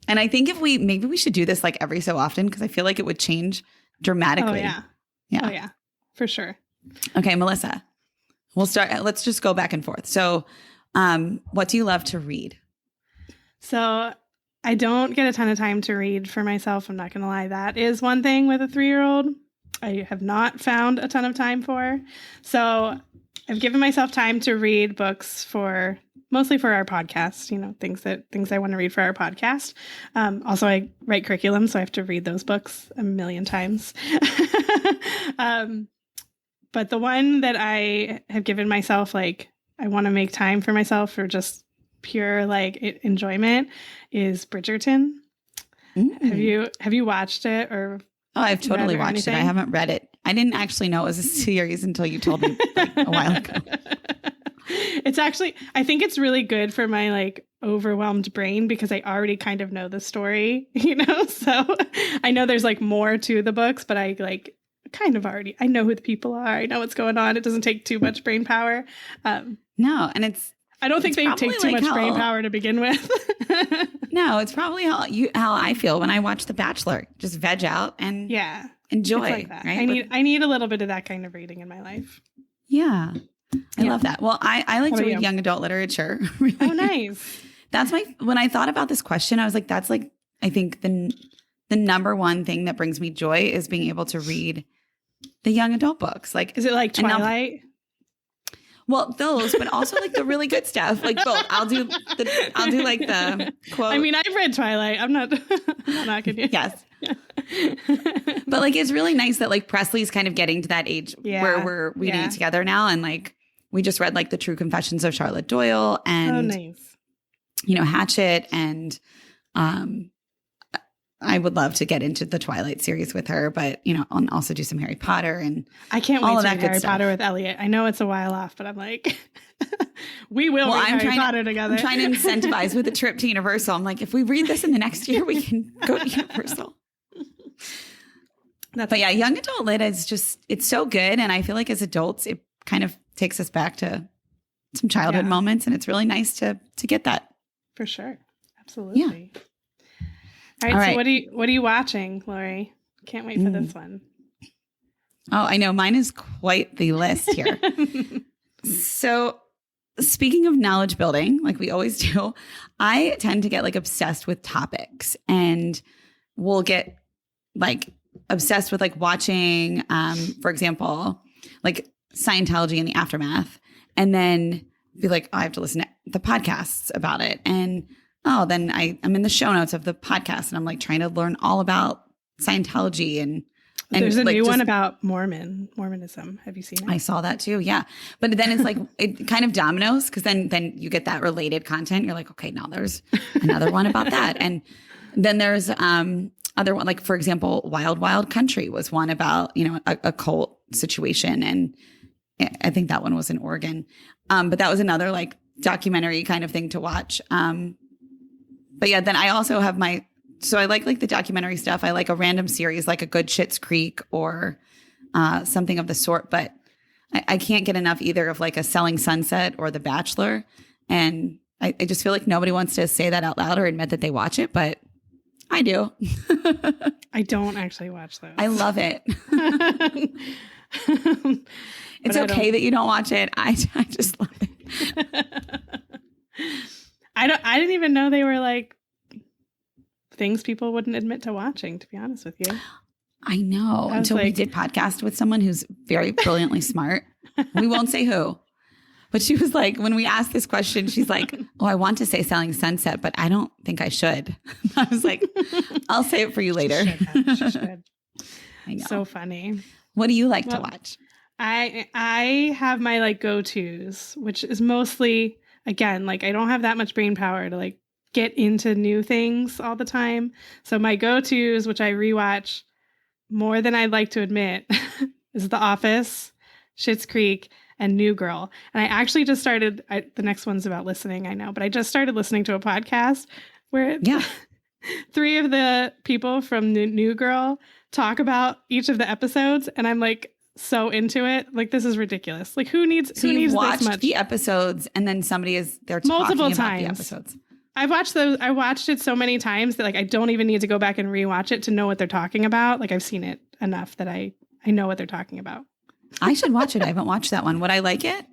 And I think maybe we should do this like every so often because I feel like it would change dramatically. Oh, yeah. Yeah. Oh, yeah. For sure. Okay, Melissa, we'll start. Let's just go back and forth. So what do you love to read? So I don't get a ton of time to read for myself. I'm not going to lie. That is one thing with a 3-year-old I have not found a ton of time for. So I've given myself time to read books mostly for our podcast, things I want to read for our podcast. Also, I write curriculum, so I have to read those books a million times. But the one that I have given myself, like, I want to make time for myself for just pure like enjoyment is Bridgerton. Have you watched it or? Oh, I've totally watched it. I haven't read it. I didn't actually know it was a series until you told me like a while ago. It's actually, I think it's really good for my like overwhelmed brain because I already kind of know the story, so I know there's like more to the books, but I like kind of already, I know who the people are. I know what's going on. It doesn't take too much brain power. No. And I don't think they take too much brain power to begin with. No, it's probably how I feel when I watch The Bachelor. Just veg out and enjoy. Like that. Right? I need a little bit of that kind of reading in my life. Yeah. I love that. Well, I like to read young adult literature. Really. Oh, nice. When I thought about this question, I was like, that's like, I think the number one thing that brings me joy is being able to read the young adult books. Like, is it like Twilight? Well, those, but also like the really good stuff, like both. I'll do like the quote. I mean, I've read Twilight. I'm not knocking you. Yes. But like, it's really nice that like Presley's kind of getting to that age where we're reading it together now. And like, we just read like The True Confessions of Charlotte Doyle and, nice. Hatchet. And I would love to get into the Twilight series with her, but I'll also do some Harry Potter and I can't wait to read Harry Potter with Elliot. I know it's a while off, but I'm like, we will read Harry Potter together. I'm trying to incentivize with a trip to Universal. I'm like, if we read this in the next year, we can go to Universal. But yeah, young adult lit is just, it's so good. And I feel like as adults, it kind of takes us back to some childhood moments. And it's really nice to get that. For sure. Absolutely. Yeah. All right. So what are you watching, Lori? Can't wait for this one. Oh, I know. Mine is quite the list here. So speaking of knowledge building, like we always do, I tend to get like obsessed with topics, and we'll get like obsessed with like watching, for example, like Scientology and the aftermath, and then be like, oh, I have to listen to the podcasts about it. And then I'm in the show notes of the podcast and I'm like trying to learn all about Scientology and there's a like new one about Mormonism. Have you seen it? I saw that too. Yeah. But then it's like, it kind of dominoes because then you get that related content. You're like, okay, now there's another one about that. And then there's other one, like for example, Wild Wild Country was one about, a cult situation. And I think that one was in Oregon. But that was another like documentary kind of thing to watch. But yeah, then I also have so I like the documentary stuff. I like a random series, like a good Schitt's Creek or something of the sort. But I can't get enough either of like a Selling Sunset or The Bachelor. And I just feel like nobody wants to say that out loud or admit that they watch it, but I do. I don't actually watch those. I love it. It's okay that you don't watch it. I just love it. I didn't even know they were like things people wouldn't admit to watching, to be honest with you. I know. Until we did podcast with someone who's very brilliantly smart. We won't say who. But she was like, when we asked this question, she's like, oh, I want to say Selling Sunset, but I don't think I should. I was like, I'll say it for you later. She should. I know. So funny. What do you like to watch? I have my like go-tos, which is mostly, again, like I don't have that much brain power to like get into new things all the time. So my go-tos, which I rewatch more than I'd like to admit, is The Office, Schitt's Creek, and New Girl. And I actually just started, the next one's about listening, I know, but I just started listening to a podcast where three of the people from New Girl talk about each of the episodes. And I'm like so into it. Like, this is ridiculous. Like, who needs this much? The episodes and then somebody is there talking about the episodes. I watched it so many times that like I don't even need to go back and rewatch it to know what they're talking about. Like, I've seen it enough that I know what they're talking about. I should watch it. I haven't watched that one. Would I like it?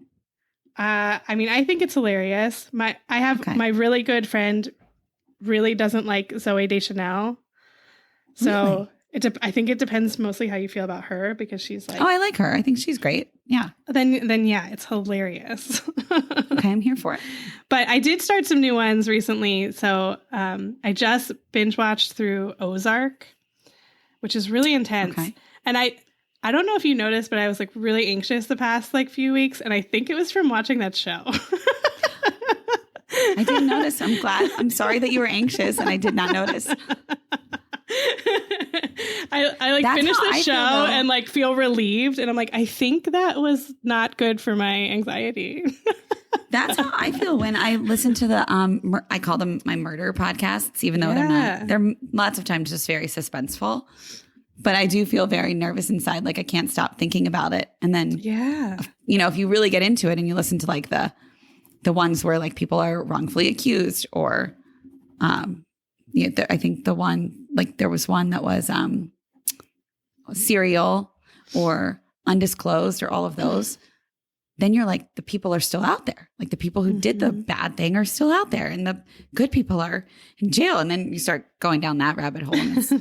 I mean, I think it's hilarious. My really good friend really doesn't like Zooey Deschanel. So I think it depends mostly how you feel about her, because she's like, oh, I like her. I think she's great. Yeah. Then yeah, it's hilarious. Okay, I'm here for it. But I did start some new ones recently. So I just binge watched through Ozark, which is really intense. Okay. And I don't know if you noticed, but I was like really anxious the past like few weeks, and I think it was from watching that show. I didn't notice. I'm glad. I'm sorry that you were anxious and I did not notice. I like finished the show and like feel relieved, and I'm like, I think that was not good for my anxiety. That's how I feel when I listen to the, I call them my murder podcasts, even though they're lots of times just very suspenseful. But I do feel very nervous inside. Like I can't stop thinking about it. And then, if you really get into it and you listen to like the ones where like people are wrongfully accused or, I think the one, like there was one that was serial or undisclosed or all of those. Then you're like, the people are still out there. Like the people who did the bad thing are still out there and the good people are in jail. And then you start going down that rabbit hole. And it's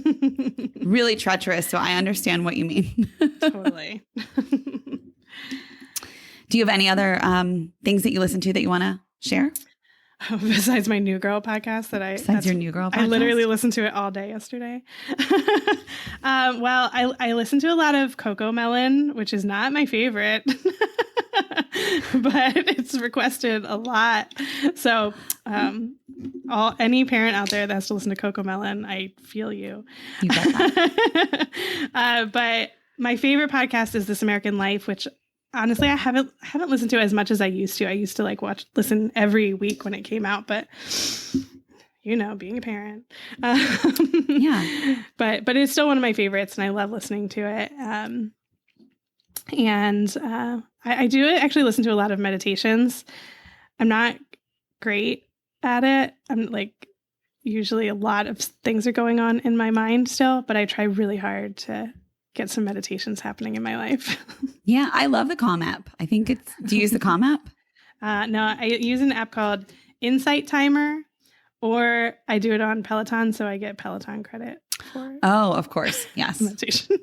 really treacherous. So I understand what you mean. Totally. Do you have any other things that you listen to that you want to share? Besides my New Girl podcast your New Girl podcast? I literally listened to it all day yesterday. Well, I listened to a lot of Coco Melon, which is not my favorite, but it's requested a lot. So any parent out there that has to listen to Coco Melon, I feel you. You got that. But my favorite podcast is This American Life, which honestly, I haven't listened to it as much as I used to. I used to listen every week when it came out, but being a parent. Yeah. But it's still one of my favorites and I love listening to it. I do actually listen to a lot of meditations. I'm not great at it. I'm like, usually a lot of things are going on in my mind still, but I try really hard to get some meditations happening in my life. Yeah, I love the Calm app. I think do you use the Calm app? No, I use an app called Insight Timer, or I do it on Peloton, so I get Peloton credit for it. Oh, of course. Yes. Meditation.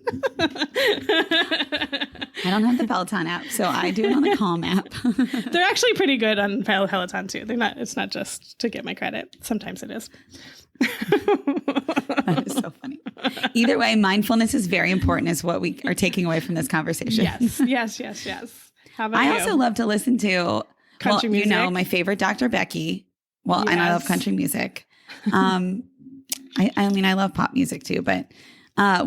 I don't have the Peloton app, so I do it on the Calm app. They're actually pretty good on Peloton too. It's not just to get my credit. Sometimes it is. That is so funny. Either way, mindfulness is very important is what we are taking away from this conversation. Yes. How about you? I also love to listen to country music. My favorite Dr. Becky. Well, and I love country music. I love pop music too, but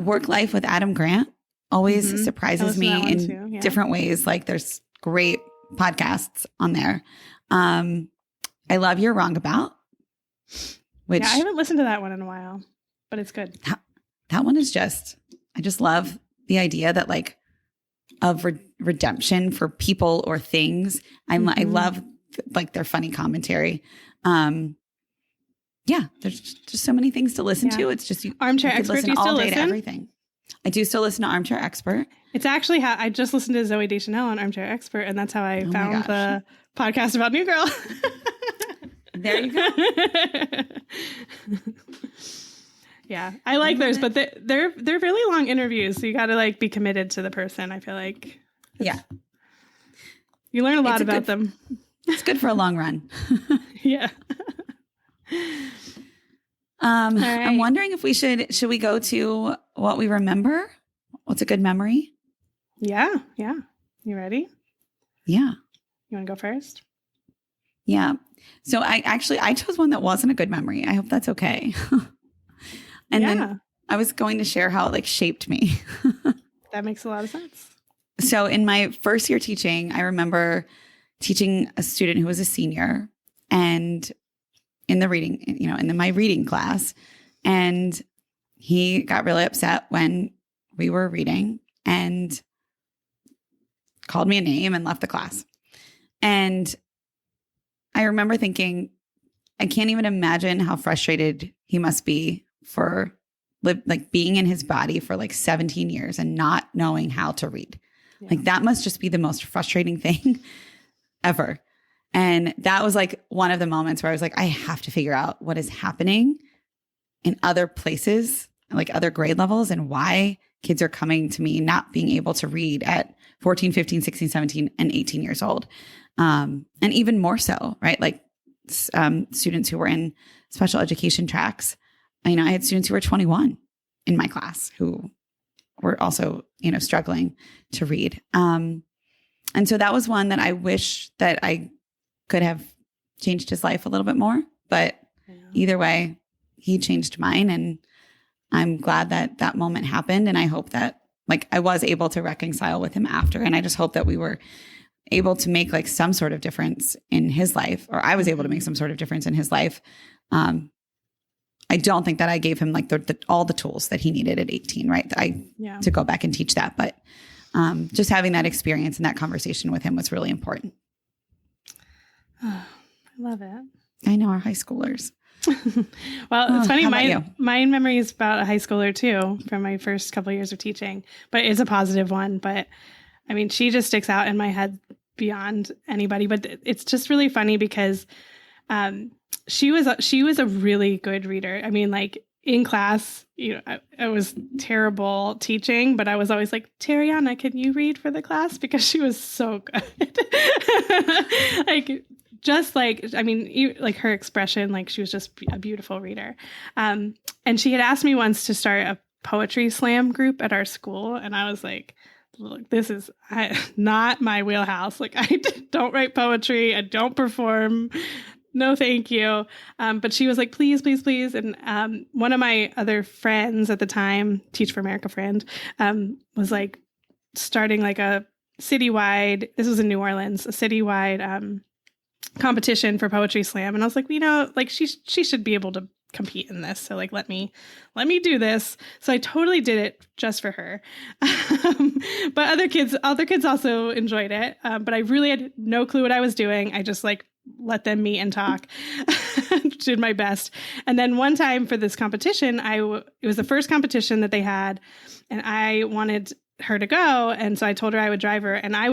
Work Life with Adam Grant always surprises me in different ways. Like there's great podcasts on there. I love You're Wrong About. Which I haven't listened to that one in a while, but it's good. That one is I just love the idea that like of redemption for people or things. I love like their funny commentary. There's just so many things to listen to. It's just Armchair Expert. Do you still listen? To everything. I do still listen to Armchair Expert. It's actually how I just listened to Zoe Deschanel on Armchair Expert, and that's how I found the podcast about New Girl. There you go. Yeah, I like theirs, but they're really long interviews, so you got to like be committed to the person. I feel like, you learn a lot about them. It's good for a long run. Yeah. Right. I'm wondering if should we go to what we remember? What's a good memory? Yeah. You ready? Yeah. You want to go first? Yeah. So I chose one that wasn't a good memory. I hope that's okay. And then I was going to share how it like shaped me. That makes a lot of sense. So in my first year teaching, I remember teaching a student who was a senior and in the reading, in my reading class. And he got really upset when we were reading and called me a name and left the class. And I remember thinking, I can't even imagine how frustrated he must be for being in his body for like 17 years and not knowing how to read. Yeah. Like that must just be the most frustrating thing ever. And that was like one of the moments where I was like, I have to figure out what is happening in other places, like other grade levels, and why kids are coming to me not being able to read at 14, 15, 16, 17, and 18 years old. And even more so, right? Like students who were in special education tracks. I had students who were 21 in my class who were also, struggling to read. And so that was one that I wish that I could have changed his life a little bit more. But either way, he changed mine. And I'm glad that that moment happened. And I hope that I was able to reconcile with him after. And I just hope that we were able to make like some sort of difference in his life, or I was able to make some sort of difference in his life. I don't think that I gave him like all the tools that he needed at 18, right? To go back and teach that. But just having that experience and that conversation with him was really important. Oh, I love it. I know, our high schoolers. Well, it's funny. My memory is about a high schooler too, from my first couple of years of teaching, but it's a positive one. But I mean, she just sticks out in my head beyond anybody. But it's just really funny because she was a really good reader. I mean, like in class, I was terrible teaching, but I was always like, Tariana, can you read for the class? Because she was so good. Like her expression, like she was just a beautiful reader. And she had asked me once to start a poetry slam group at our school. And I was like, look, this is not my wheelhouse. Like, I don't write poetry. I don't perform. No, thank you. But she was like, please, please, please. And one of my other friends at the time, Teach for America friend, was like starting like a citywide, this was in New Orleans, a citywide competition for poetry slam. And I was like, like she should be able to compete in this. So like, let me do this. So I totally did it just for her. But other kids also enjoyed it. But I really had no clue what I was doing. I just like let them meet and talk. Did my best. And then one time for this competition, it was the first competition that they had, and I wanted her to go. And so I told her I would drive her. And I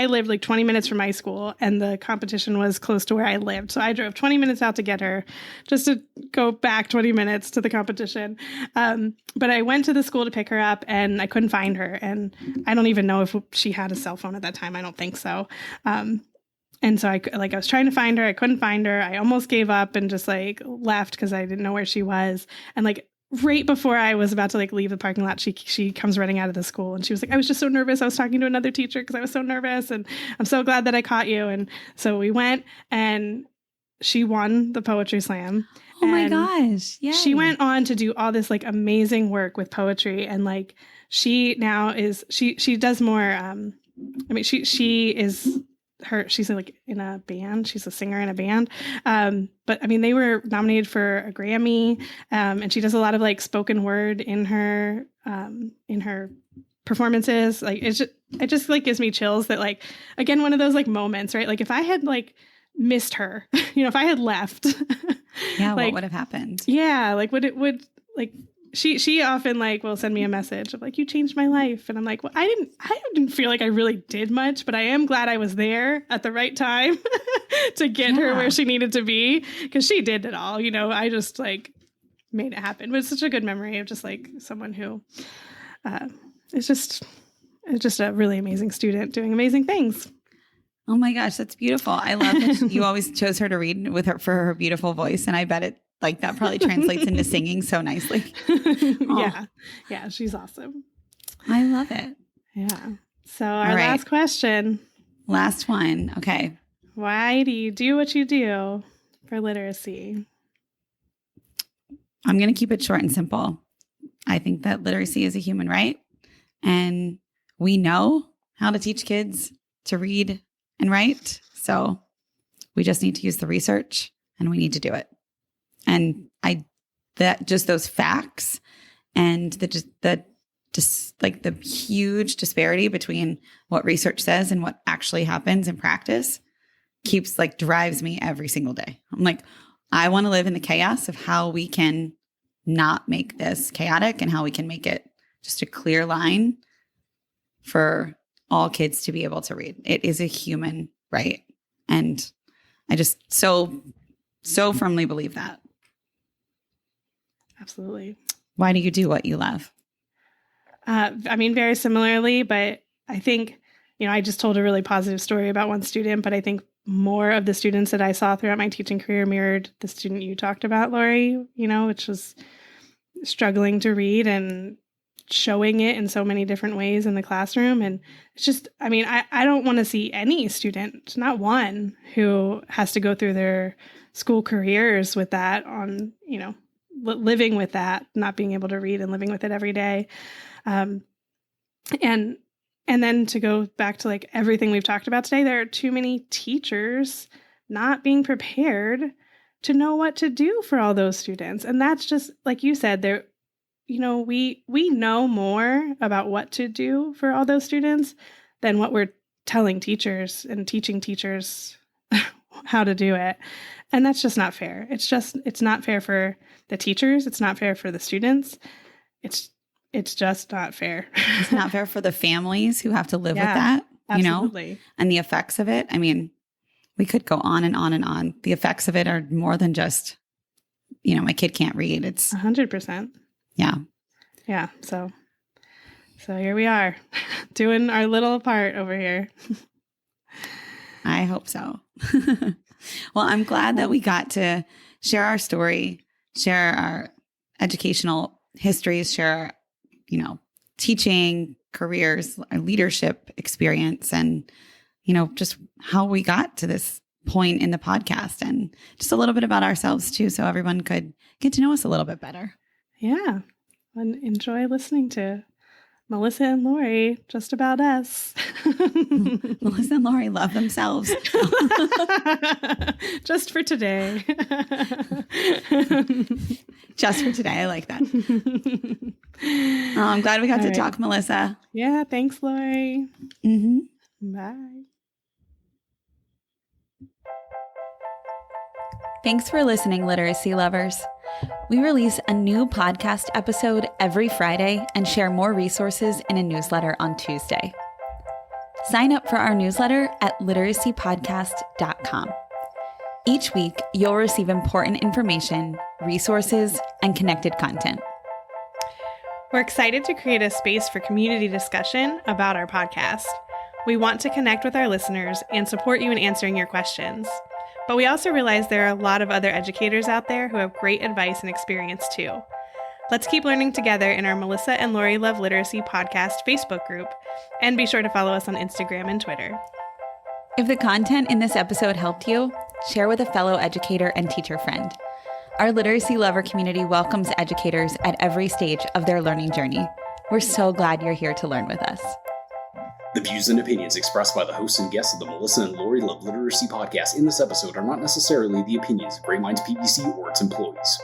lived like 20 minutes from my school, and the competition was close to where I lived. So I drove 20 minutes out to get her, just to go back 20 minutes to the competition. But I went to the school to pick her up, and I couldn't find her. And I don't even know if she had a cell phone at that time. I don't think so. And so I was trying to find her. I couldn't find her. I almost gave up and just like left because I didn't know where she was. And like right before I was about to like leave the parking lot, she comes running out of the school, and she was like, I was just so nervous. I was talking to another teacher because I was so nervous, and I'm so glad that I caught you. And so we went, and she won the poetry slam. Oh my gosh. Yeah. She went on to do all this like amazing work with poetry. And like, she now she does more, she's like in a band. She's a singer in a band. But I mean, they were nominated for a Grammy. And she does a lot of like spoken word in her performances. Like it just like gives me chills that like, again, one of those like moments, right? Like if I had like missed her, if I had left, yeah, like, what would have happened? Yeah. Like she often like will send me a message of like, you changed my life. And I'm like, well, I didn't feel like I really did much, but I am glad I was there at the right time to get her where she needed to be, because she did it all. I just like made it happen. But it's such a good memory of just like someone who is just a really amazing student doing amazing things. Oh my gosh, that's beautiful. I love that you always chose her to read with her for her beautiful voice. And I bet it like that probably translates into singing so nicely. Yeah, she's awesome. I love it. Yeah. So our last question. Last one. Okay. Why do you do what you do for literacy? I'm going to keep it short and simple. I think that literacy is a human right, and we know how to teach kids to read and write. So we just need to use the research, and we need to do it. And just those facts and the huge disparity between what research says and what actually happens in practice drives me every single day. I'm like, I want to live in the chaos of how we can not make this chaotic and how we can make it just a clear line for all kids to be able to read. It is a human right. And I just so firmly believe that. Absolutely. Why do you do what you love? Very similarly, but I think, I just told a really positive story about one student, but I think more of the students that I saw throughout my teaching career mirrored the student you talked about, Lori, which was struggling to read and showing it in so many different ways in the classroom. And it's just, I don't want to see any student, not one, who has to go through their school careers with that on, living with that, not being able to read and living with it every day. And And then to go back to like everything we've talked about today, there are too many teachers not being prepared to know what to do for all those students. And that's just, like you said, there, we know more about what to do for all those students than what we're telling teachers and teaching teachers how to do it. And that's just not fair. It's not fair for the teachers. It's not fair for the students. It's just not fair. It's not fair for the families who have to live with that, absolutely. And the effects of it. I mean, we could go on and on and on. The effects of it are more than just, my kid can't read. It's 100%. Yeah. Yeah. So here we are doing our little part over here. I hope so. Well, I'm glad that we got to share our story, share our educational histories, share, teaching careers, our leadership experience, and, just how we got to this point in the podcast, and just a little bit about ourselves too, so everyone could get to know us a little bit better. Yeah. And enjoy listening to Melissa and Lori, just about us. Melissa and Lori love themselves. Just for today. Just for today. I like that. I'm glad we got to talk, Melissa. Yeah. Thanks, Lori. Mm-hmm. Bye. Thanks for listening, literacy lovers. We release a new podcast episode every Friday and share more resources in a newsletter on Tuesday. Sign up for our newsletter at literacypodcast.com. Each week, you'll receive important information, resources, and connected content. We're excited to create a space for community discussion about our podcast. We want to connect with our listeners and support you in answering your questions. But we also realize there are a lot of other educators out there who have great advice and experience too. Let's keep learning together in our Melissa and Lori Love Literacy podcast Facebook group, and be sure to follow us on Instagram and Twitter. If the content in this episode helped you, share with a fellow educator and teacher friend. Our literacy lover community welcomes educators at every stage of their learning journey. We're so glad you're here to learn with us. The views and opinions expressed by the hosts and guests of the Melissa and Lori Love Literacy podcast in this episode are not necessarily the opinions of Great Minds PBC or its employees.